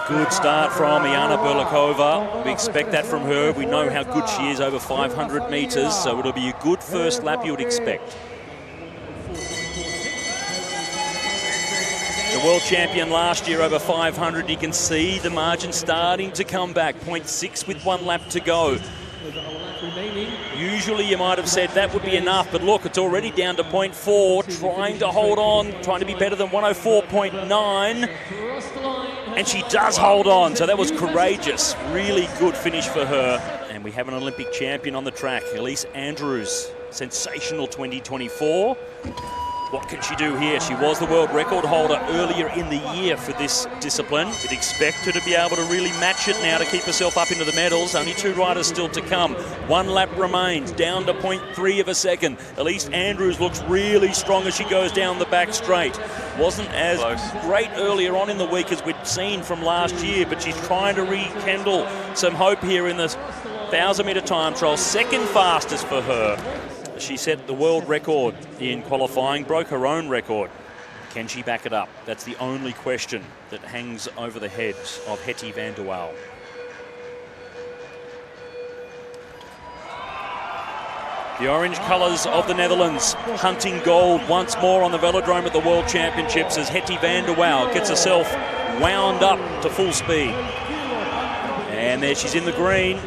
Good start from Jana Berlikova. We expect that from her. We know how good she is over 500 metres, so it'll be a good first lap you would expect. The world champion last year over 500, you can see the margin starting to come back. 0.6 with 1 lap to go. Usually you might have said that would be enough, but look, it's already down to 0.4, trying to hold on, trying to be better than 104.9. And she does hold on, so that was courageous. Really good finish for her. And we have an Olympic champion on the track, Elise Andrews. Sensational 2024. What can she do here? She was the world record holder earlier in the year for this discipline. You'd expect her to be able to really match it now to keep herself up into the medals. Only 2 riders still to come. 1 lap remains, down to 0.3 of a second. Elise Andrews looks really strong as she goes down the back straight. Wasn't as great earlier on in the week as we'd seen from last year, but she's trying to rekindle some hope here in the 1,000-metre time trial. Second fastest for her. She set the world record in qualifying, broke her own record. Can she back it up? That's the only question that hangs over the heads of Hetty van der Wouw. The orange colours of the Netherlands hunting gold once more on the velodrome at the World Championships as Hetty van der Wouw gets herself wound up to full speed. And there she's in the green.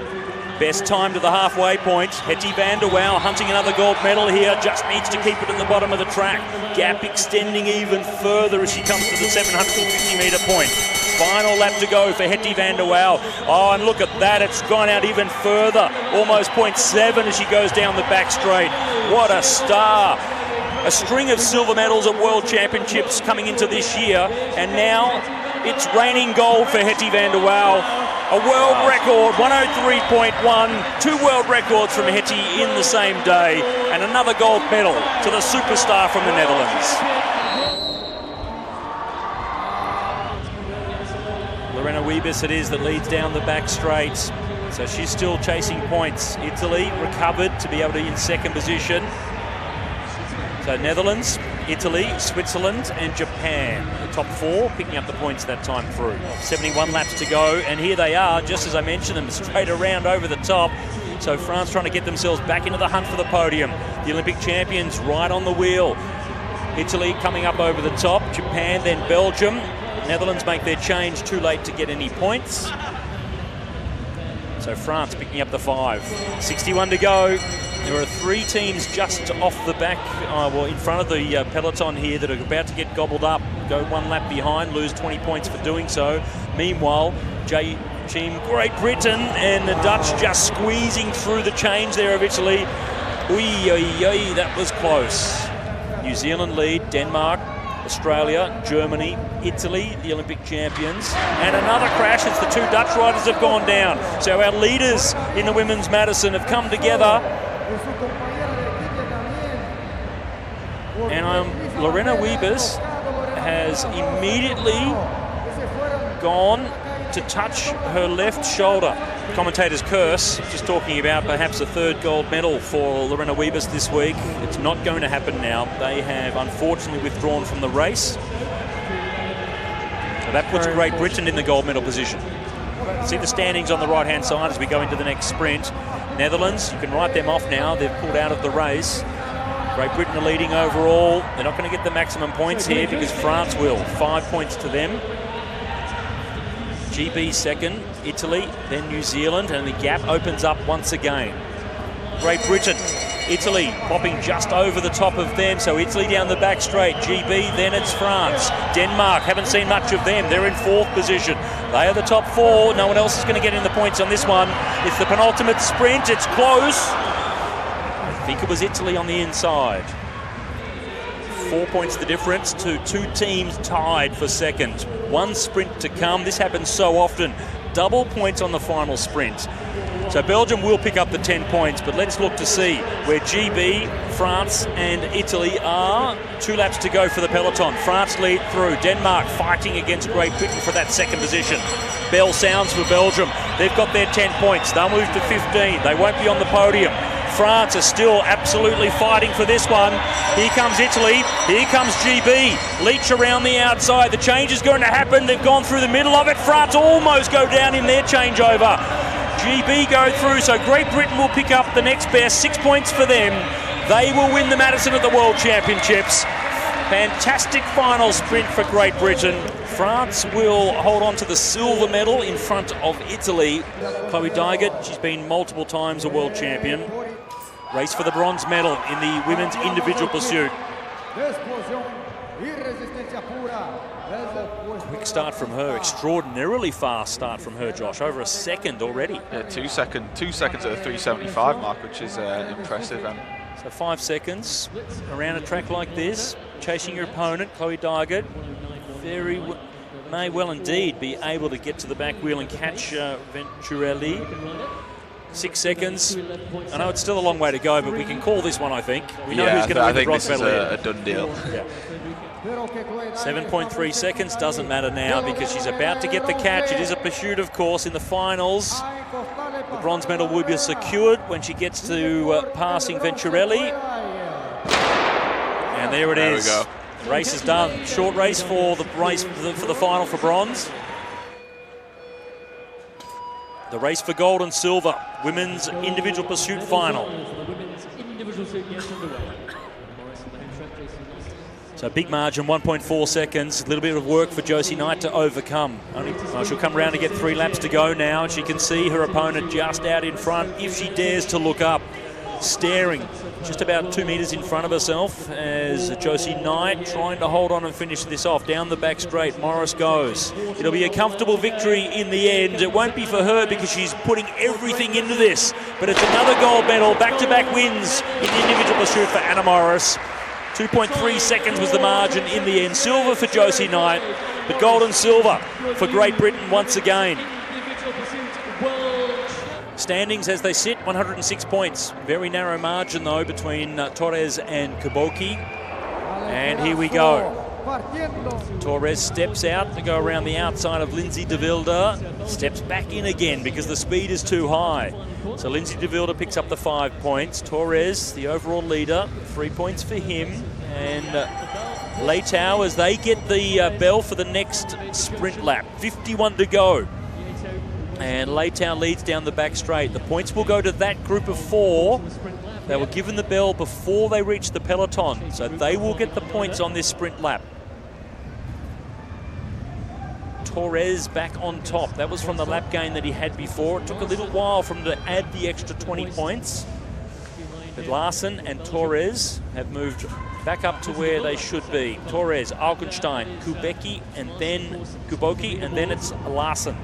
Best time to the halfway point. Hetty van der Wouw hunting another gold medal here. Just needs to keep it at the bottom of the track. Gap extending even further as she comes to the 750-metre point. Final lap to go for Hetty van der Wouw. Oh, and look at that. It's gone out even further. Almost 0.7 as she goes down the back straight. What a star. A string of silver medals at World Championships coming into this year. And now it's raining gold for Hetty van der Wouw. A world record, 103.1, 2 world records from Hetty in the same day, and another gold medal to the superstar from the Netherlands. Lorena Wiebes it is that leads down the back straight, so she's still chasing points. Italy recovered to be able to be in second position. So Netherlands, Italy, Switzerland and Japan. The top 4 picking up the points that time through. 71 laps to go, and here they are, just as I mentioned them, straight around over the top. So France trying to get themselves back into the hunt for the podium. The Olympic champions right on the wheel. Italy coming up over the top, Japan, then Belgium. Netherlands make their change too late to get any points. So France picking up the 5. 61 to go. There are 3 teams just off the back, in front of the peloton here that are about to get gobbled up, go 1 lap behind, lose 20 points for doing so. Meanwhile, Team Great Britain and the Dutch just squeezing through the change there of Italy. That was close. New Zealand lead, Denmark, Australia, Germany, Italy, the Olympic champions, and another crash as the 2 Dutch riders have gone down. So our leaders in the women's Madison have come together. And Lorena Wiebes has immediately gone to touch her left shoulder. Commentators curse, just talking about perhaps a 3rd gold medal for Lorena Wiebes this week. It's not going to happen now. They have unfortunately withdrawn from the race. So that puts Great Britain in the gold medal position. See the standings on the right-hand side as we go into the next sprint. Netherlands, you can write them off now. They've pulled out of the race. Great Britain are leading overall. They're not going to get the maximum points here because France will. 5 points to them. GB second, Italy, then New Zealand, and the gap opens up once again. Great Britain, Italy popping just over the top of them, so Italy down the back straight. GB, then it's France. Denmark, haven't seen much of them. They're in 4th position. They are the top 4. No one else is going to get in the points on this one. It's the penultimate sprint. It's close. I think it was Italy on the inside. 4 points the difference to 2 teams tied for second. 1 sprint to come. This happens so often. Double points on the final sprint. So Belgium will pick up the 10 points, but let's look to see where GB, France and Italy are. 2 laps to go for the peloton. France lead through. Denmark fighting against Great Britain for that second position. Bell sounds for Belgium. They've got their 10 points. They'll move to 15. They won't be on the podium. France are still absolutely fighting for this one. Here comes Italy. Here comes GB. Leach around the outside. The change is going to happen. They've gone through the middle of it. France almost go down in their changeover. GB go through, so Great Britain will pick up the next best. 6 points for them. They will win the Madison at the World Championships. Fantastic final sprint for Great Britain. France will hold on to the silver medal in front of Italy. Chloe Dygert, she's been multiple times a world champion. Race for the bronze medal in the women's individual pursuit. Quick start from her, extraordinarily fast start from her, Josh. Over a second already. Yeah, 2 seconds at the 375 mark, which is impressive. And so 5 seconds around a track like this, chasing your opponent, Chloe Dygert. May well indeed be able to get to the back wheel and catch Venturelli. 6 seconds. I know it's still a long way to go, but we can call this one, I think. We know who's going to win the bronze medal. I think this is a done deal. Yeah. 7.3 seconds, doesn't matter now because she's about to get the catch. It is a pursuit, of course, in the finals. The bronze medal will be secured when she gets to passing Venturelli. And there it is. There we go. Race is done. Short race for the final for bronze. The race for gold and silver. Women's individual pursuit final. So big margin, 1.4 seconds. A little bit of work for Josie Knight to overcome. She'll come around to get 3 laps to go now. She can see her opponent just out in front if she dares to look up. Staring just about 2 meters in front of herself as Josie Knight trying to hold on and finish this off. Down the back straight, Morris goes. It'll be a comfortable victory in the end. It won't be for her because she's putting everything into this, but it's another gold medal, back-to-back wins in the individual pursuit for Anna Morris. 2.3 seconds was the margin in the end. Silver for Josie Knight, but gold and silver for Great Britain once again. Standings as they sit, 106 points. Very narrow margin, though, between Torres and Kuboki. And here we go. Torres steps out to go around the outside of Lindsay de Wilde. Steps back in again because the speed is too high. So Lindsay de Wilde picks up the 5 points. Torres, the overall leader, 3 points for him. And Leitao, as they get the bell for the next sprint lap. 51 to go. And Leitao leads down the back straight. The points will go to that group of 4. They were given the bell before they reached the peloton, so they will get the points on this sprint lap. Torres back on top. That was from the lap gain that he had before. It took a little while for him to add the extra 20 points. But Larsen and Torres have moved back up to where they should be. Torres, Augenstein, Kuboki, and then it's Larsen.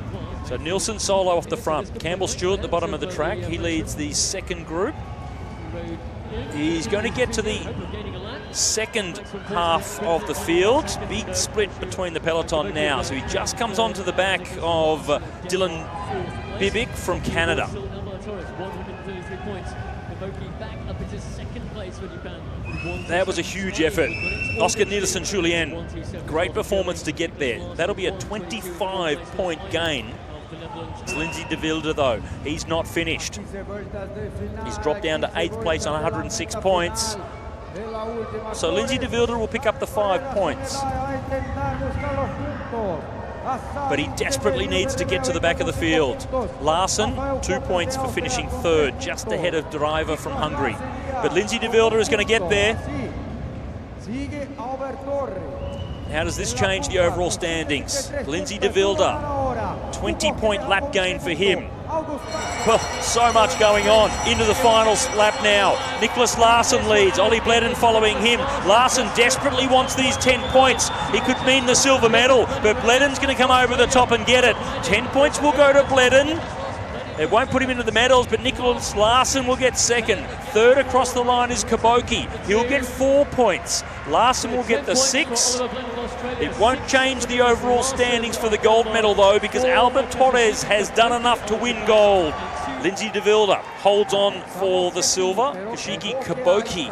So Nielsen solo off the front. Campbell Stewart at the bottom of the track. He leads the second group. He's going to get to the second half of the field. Big split between the peloton now. So he just comes onto the back of Dylan Bibic from Canada. That was a huge effort. Oscar Nielsen-Julien, great performance to get there. That'll be a 25-point gain. It's Lindsay de Wilde, though. He's not finished. He's dropped down to 8th place on 106 points. So Lindsay de Wilde will pick up the 5 points. But he desperately needs to get to the back of the field. Larsen, 2 points for finishing 3rd, just ahead of driver from Hungary. But Lindsay de Wilde is going to get there. How does this change the overall standings? Lindsay de Wilde, 20-point lap gain for him. Well, so much going on. Into the final lap now. Nicholas Larsen leads. Ollie Bledden following him. Larsen desperately wants these 10 points. He could mean the silver medal, but Bledden's going to come over the top and get it. 10 points will go to Bledden. It won't put him into the medals, but Nicholas Larsen will get 2nd. 3rd across the line is Kuboki. He'll get 4 points. Larsen will get the 6. It won't change the overall standings for the gold medal, though, because Albert Torres has done enough to win gold. Lindsay de Wilde holds on for the silver. Kashiki Kuboki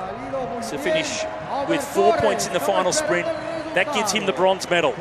to finish with 4 points in the final sprint. That gives him the bronze medal.